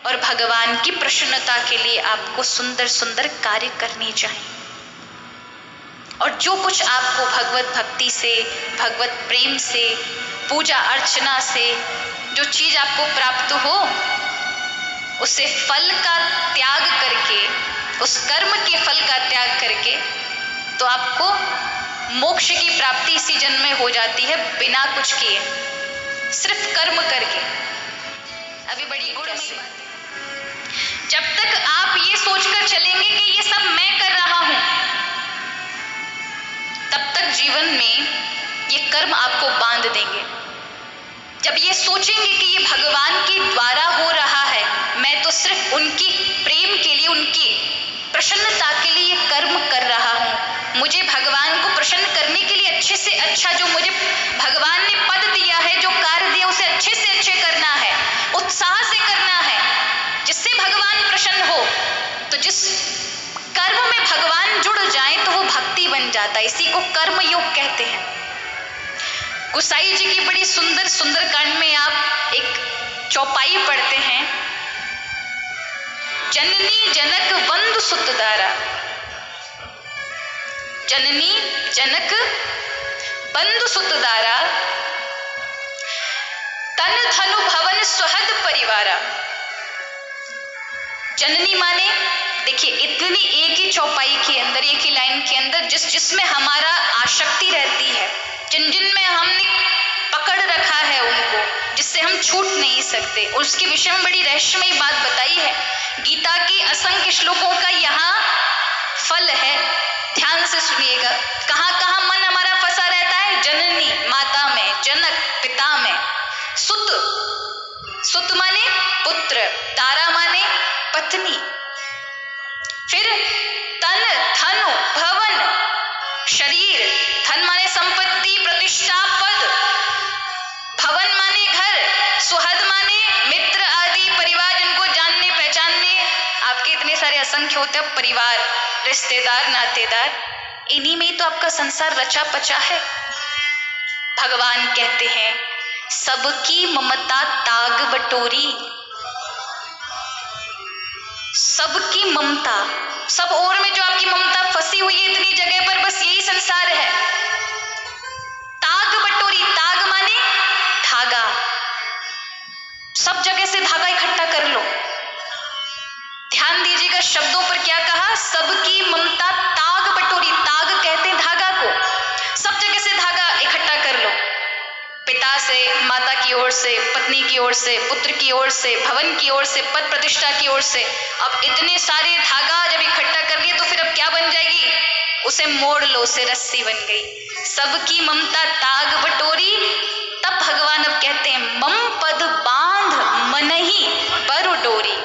और भगवान की प्रसन्नता के लिए आपको सुंदर सुंदर कार्य करने चाहिए। और जो कुछ आपको भगवत भक्ति से, भगवत प्रेम से, पूजा अर्चना से जो चीज आपको प्राप्त हो, उसे फल का त्याग करके, उस कर्म के फल का त्याग करके, तो आपको मोक्ष की प्राप्ति इसी जन्म में हो जाती है, बिना कुछ किए, सिर्फ कर्म करके। अभी बड़ी गुणमयी बात है। जब तक आप ये सोचकर चलेंगे कि ये सब मैं कर रहा हूं, तब तक जीवन में ये कर्म आपको बांध देंगे। जब ये सोचेंगे कि ये भगवान के द्वारा हो रहा है, मैं तो सिर्फ उनकी प्रेम के लिए, उनकी प्रसन्नता के लिए ये कर्म कर रहा हूं, मुझे भगवान को प्रसन्न करने के लिए अच्छे से अच्छा जो मुझे भगवान ने पद दिया है, जो कार्य दिया, उसे अच्छे से अच्छे करना है, उत्साह से करना है, जिससे भगवान प्रसन्न हो। तो जिस कर्म में भगवान जुड़ जाए तो वो भक्ति बन जाता है। इसी को कर्म योग कहते हैं। गोसाई जी की बड़ी सुंदर सुंदरकांड में आप एक चौपाई पढ़ते हैं, जननी जनक वंदु सुत दारा, जननी जनक बंधु सुत दारा, तन धनु भवन सुहद परिवारा। जननी माने, देखिए इतनी एक ही चौपाई के अंदर, एक ही लाइन के अंदर जिसमें हमारा आसक्ति रहती है, जिन में हमने पकड़ रखा है उनको, जिससे हम छूट नहीं सकते, उसके विषय में बड़ी रहस्यमयी बात बताई है। गीता के असंख्य श्लोकों का यहाँ फल है, ध्यान से सुनिएगा। कहाँ कहाँ मन हमारा फंसा रहता है? जननी माता में, जनक पिता में, सुत, सुत माने पुत्र, दारा माने पत्नी, फिर तन धनु भवन शरीर, धन माने संपत्ति प्रतिष्ठा पद, भवन माने घर, सुहद माने मित्र आदि परिवार, जिनको जानने पहचानने आपके इतने सारे असंख्य होते हैं, परिवार रिश्तेदार नातेदार, इन्हीं में ही तो आपका संसार रचा पचा है। भगवान कहते हैं सबकी ममता ताग बटोरी, सबकी ममता, सब और में जो आपकी ममता फंसी हुई है इतनी जगह पर, बस यही संसार है। ताग बटोरी, ताग माने धागा, सब जगह से धागा इकट्ठा कर लो। ध्यान दीजिएगा शब्दों पर, क्या कहा? सबकी ममता ताग बटोरी, ताग कहते हैं धागा को, सब जगह से धागा इकट्ठा कर लो, पिता से, माता की ओर से, पत्नी की ओर से, पुत्र की ओर से, भवन की ओर से, पद प्रतिष्ठा की ओर से। अब इतने सारे धागा जब इकट्ठा कर लिए तो फिर अब क्या बन जाएगी? उसे मोड़ लो, उसे रस्सी बन गई। सबकी ममता ताग बटोरी, तब भगवान अब कहते हैं मम पद बांध मनहि बरु डोरी।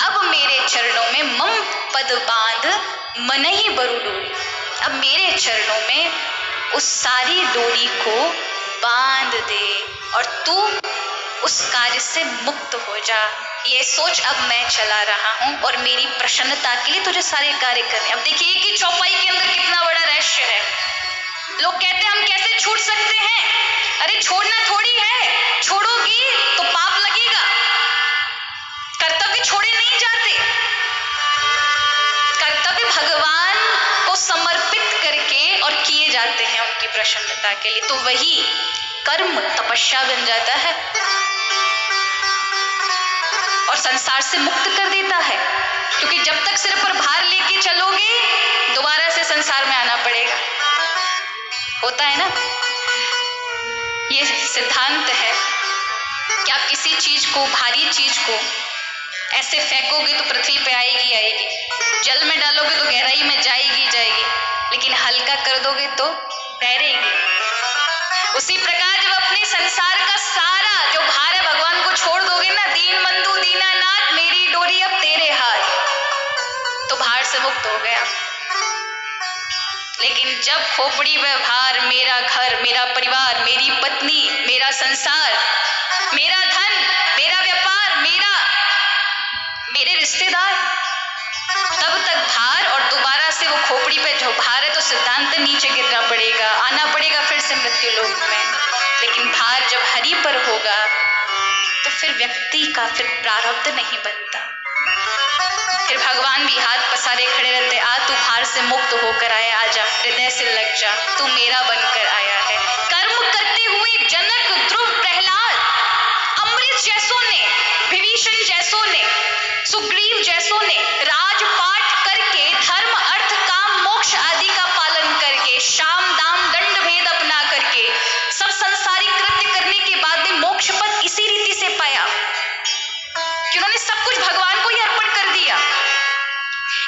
अब मेरे चरणों में मम पद बांध मनहि बरु डोरी, अब मेरे चरणों में उस सारी डोरी को बांध दे और तू उस कार्य से मुक्त हो जा। ये सोच अब मैं चला रहा हूं और मेरी प्रसन्नता के लिए तुझे सारे कार्य करने। अब देखिए एक ही चौपाई के अंदर कितना बड़ा रहस्य है। लोग कहते हैं हम कैसे छूट सकते हैं? अरे छोड़ना थोड़ी है, छोड़ोगी तो पाप लगेगा। कर्तव्य छोड़े नहीं जाते, कर्तव्य भगवान को समर्पित करके और किए जाते हैं उनकी प्रसन्नता के लिए, तो वही कर्म तपस्या बन जाता है और संसार से मुक्त कर देता है। क्योंकि जब तक सिर पर भार लेके चलोगे दोबारा से संसार में आना पड़ेगा, होता है ना। ये सिद्धांत है कि आप किसी चीज को, भारी चीज को ऐसे फेंकोगे तो पृथ्वी पे आएगी आएगी, जल में डालोगे तो गहराई में जाएगी जाएगी, लेकिन हल्का कर दोगे तो तैरेगी। उसी प्रकार जब अपने संसार का सारा जो भार है भगवान को छोड़ दोगे ना, दीन बंधु दीनानाथ मेरी डोरी अब तेरे हाथ, तो भार से मुक्त हो गया। लेकिन जब खोपड़ी में भार, मेरा घर, मेरा परिवार, मेरी पत्नी, मेरा संसार, मेरा धन, मेरा व्यापार, मेरे रिश्तेदार, तब तक भार, और दोबारा से वो खोपड़ी पे जो भार है तो सिद्धांत नीचे गिरना पड़ेगा, आना पड़ेगा फिर से मृत्यु लोक में। लेकिन भार जब हरि पर होगा तो फिर व्यक्ति का फिर प्रारब्ध नहीं बनता। फिर भगवान भी हाथ पसारे खड़े रहते, आ तू भार से मुक्त होकर आया, आजा हृदय से लग जा, तू मेरा बनकर आया है। कर्म करते हुए जनक, ध्रुव, प्रहलाद, अमृत जैसों ने, विभीषण जैसों ने, सुग्रीव जैसों ने राजपाट करके, धर्म अर्थ काम मोक्ष आदि का पालन करके, शाम दाम दंड भेद अपना करके, सब संसारिक कृत्य करने के बाद भी मोक्ष पद इसी रीति से पाया कि उन्होंने सब कुछ भगवान को ही अर्पण कर दिया।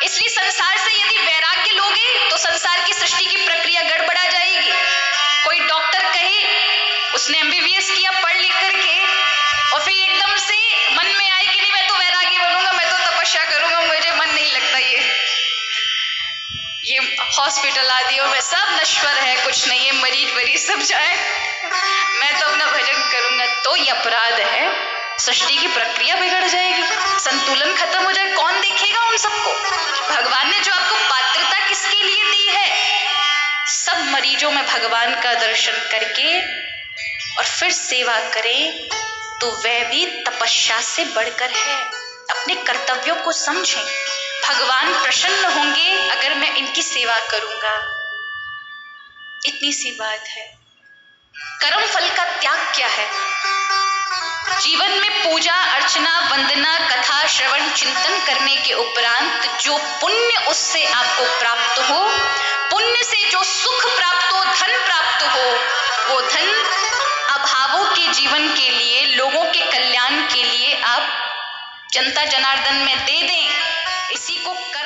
इसलिए संसार से यदि वैराग्य लोगे तो संसार की सृष्टि की प्रक्रिया गड़बड़ा जाएगी। कोई डॉक्टर कहे, उसने एमबीबीएस किया पढ़ लिख करके, और फिर एकदम से मन में आए कि नहीं मैं तो वैरागी बनूंगा, मैं तो तपस्या करूंगा, मुझे मन नहीं लगता ये हॉस्पिटल आदियों में सब नश्वर है, कुछ नहीं है, मरीज सब जाए, मैं तो अपना भजन करूंगा, तो ये अपराध है। सृष्टि की प्रक्रिया बिगड़ जाएगी, संतुलन खत्म हो जाए, कौन देखेगा उन सबको? भगवान ने जो आपको पात्रता किसके लिए दी है? सब मरीजों में भगवान का दर्शन करके और फिर सेवा करें तो वह भी तपस्या से बढ़कर है। अपने कर्तव्यों को समझें, भगवान प्रसन्न होंगे अगर मैं इनकी सेवा करूंगा, इतनी सी बात है। कर्म फल का त्याग क्या है? जीवन में पूजा अर्चना वंदना कथा श्रवण चिंतन करने के उपरांत जो पुण्य उससे आपको प्राप्त हो, पुण्य से जो सुख प्राप्त हो, धन प्राप्त हो, वो धन अभावों के जीवन के लिए, लोगों के कल्याण के लिए आप जनता जनार्दन में दे दें। इसी को कर्म